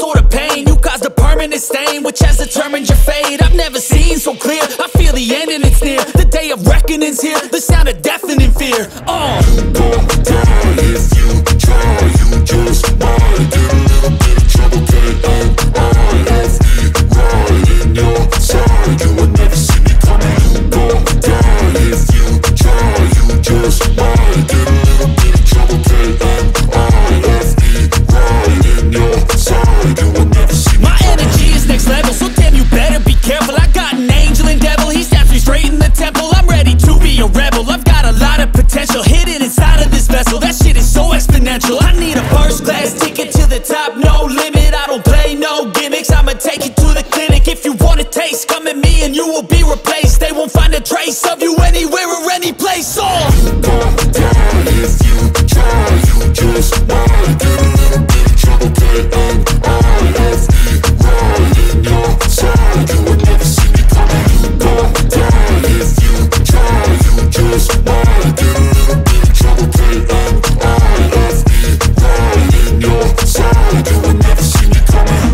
sort of pain. You caused a permanent stain, which has determined your fate. I've never seen so clear, I feel the end and it's near. The day of reckoning's here, the sound of deafening fear. You gon' die if you try, you just might get a little bit of trouble, K-A-I-F-E, right in your side. You would never see me coming. You gon' die if you try, you just might get a little bit of trouble, K-A-I-F-E, right in your side. You would never see me coming. My energy is next level, so damn you better be careful. I got an angel and devil, he snaps me straight in the temple. I'm ready to be a rebel, I've got a lot of potential hidden inside of this vessel. That shit is so exponential. I need a first class ticket to the top, no limit. I don't play no gimmicks, I'ma take you to the clinic. If you want a taste, come at me and you will be replaced. They won't find a trace of you anywhere or any place. You gon' die if you try, you just might get a little bit of trouble, K-A-I-F-E, right in your side. You would never see me coming. You gon' die if you try, you just might get a little bit of trouble, K-A-I-F-E, right in your side. You would never see me coming.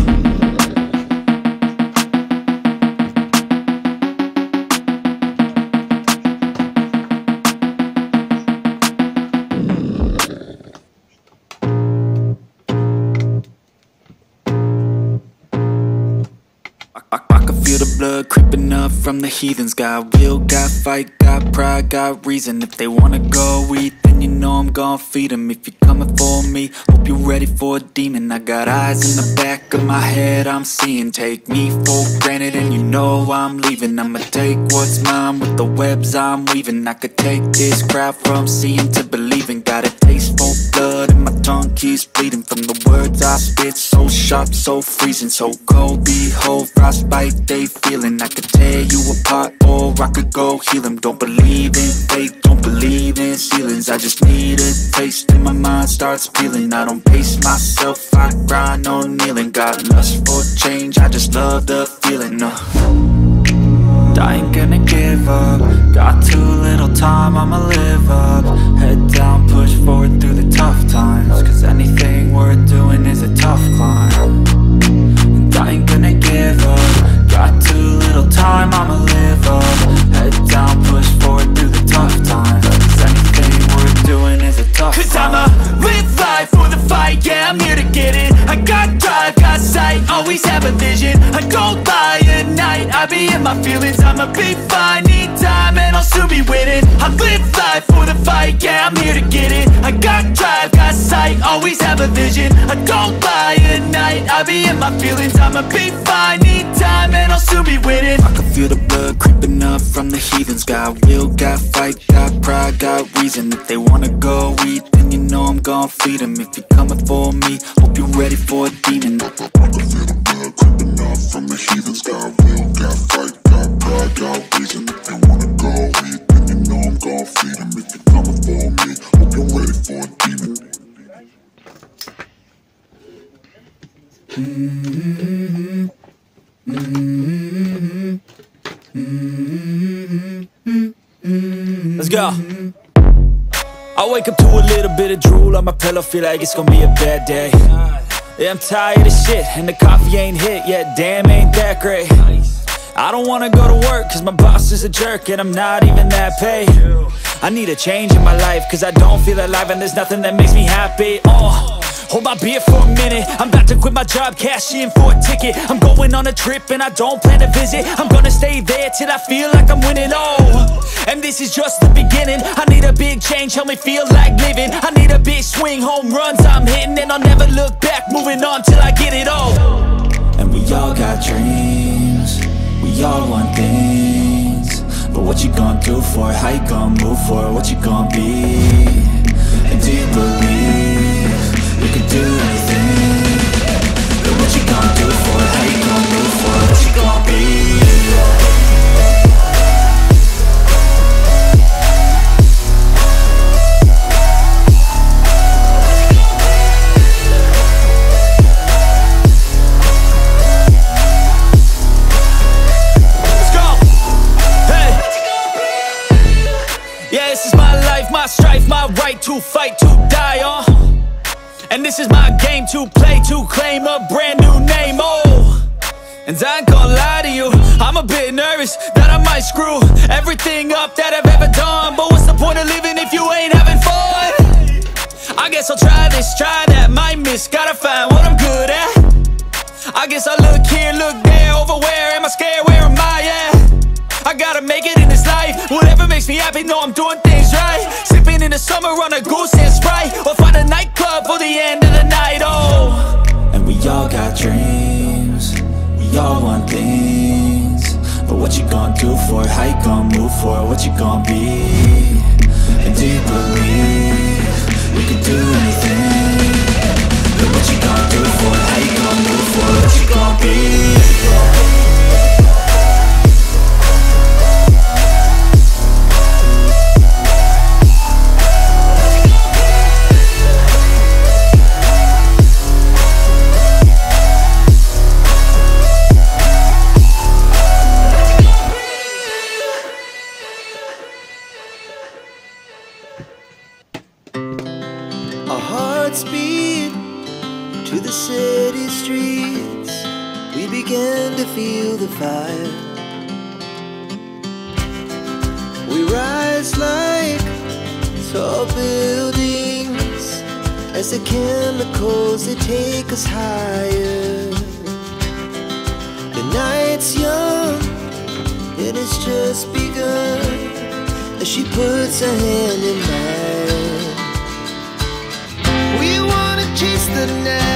I can feel the blood creeping up from the heathens. Got will, got fight, got pride, got reason. If they wanna go eat, then you know I'm gon' feed them. If you're coming for me, hope you're ready for a demon. I got eyes in the back of my head, I'm seeing. Take me for granted and you know I'm leaving. I'ma take what's mine with the webs I'm weaving. I could take this crowd from seeing to believing. Got a taste for blood and my tongue keeps bleeding from the words I spit. So sharp, so freezing, so cold. Behold, frostbite they feeling. I could tear you apart or I could go heal them. Don't believe in fate, don't believe in ceilings. I just need a taste and my mind starts peeling. I don't pace myself, I grind on kneeling. Got lust for change, I just love the feeling. I ain't gonna give up. Got too little time, I'ma live up. Head down, push forward through the tough times. Cause anything worth doing is a tough climb. And I ain't gonna give up. Got too little time, I'ma live up. Head down, push forward through the tough times. Cause anything worth doing is a tough climb. Cause I'ma live life for the fight, yeah, I'm here to get it. I got drive, got sight, always have a vision. I don't lie at night, I be in my feelings. I'ma be fine, need time and I'll soon be winning. I live life for the fight, yeah, I'm here to get it. I got drive, got sight, always have a vision. I don't lie at night, I be in my feelings. I'ma be fine, need time and I'll soon be winning. I can feel the blood creeping up from the heathens. Got will, got fight, got pride, got reason. If they wanna go eat, then you know I'm gon' feed them. If you're coming for me, hope you're ready for a demon. I can feel the blood creeping up from the heathens. Got will, got fight, got pride, got reason. If they wanna go eat, then you know I'm gon' feed them. If you're coming for me, hope you're ready for a demon. Let's go. I wake up to a little bit of drool on my pillow, feel like it's gonna be a bad day. Yeah, I'm tired of shit, and the coffee ain't hit yet, damn, ain't that great. I don't wanna go to work, cause my boss is a jerk, and I'm not even that paid. I need a change in my life, cause I don't feel alive, and there's nothing that makes me happy. Hold my beer for a minute, I'm about to quit my job, cash in for a ticket. I'm going on a trip and I don't plan to visit. I'm gonna stay there till I feel like I'm winning, and this is just the beginning. I need a big change, help me feel like living. I need a big swing, home runs I'm hitting. And I'll never look back, moving on till I get it all. And we all got dreams, we all want things. But what you gonna do for it, how you gonna move for it, what you gonna be? And do you believe you can do anything? But what you gonna do for it, how you gonna move for it, what you gonna be? My strife, my right to fight, to die on. And this is my game to play, to claim a brand new And I ain't gonna lie to you, I'm a bit nervous that I might screw everything up that I've ever done. But what's the point of living if you ain't having fun? I guess I'll try this, try that, might miss, gotta find what I'm good at. I guess I look here, look there, over where am I scared, where am I at? I gotta make it in this life, whatever makes me happy, know I'm doing things right. Sipping in the summer on a goose and Sprite, or find a nightclub for the end of the night, oh. And we all got dreams, we all want things, but what you gonna do for it, how you gonna move for it, what you gonna be? And do you believe we can do anything? But what you gonna do for it, how you gonna move for it, what you gonna be? Our hearts beat to the city streets. We began to feel the fire. We rise like tall buildings as the chemicals, they take us higher. The night's young and it's just begun as she puts her hand in mine. We wanna chase the night.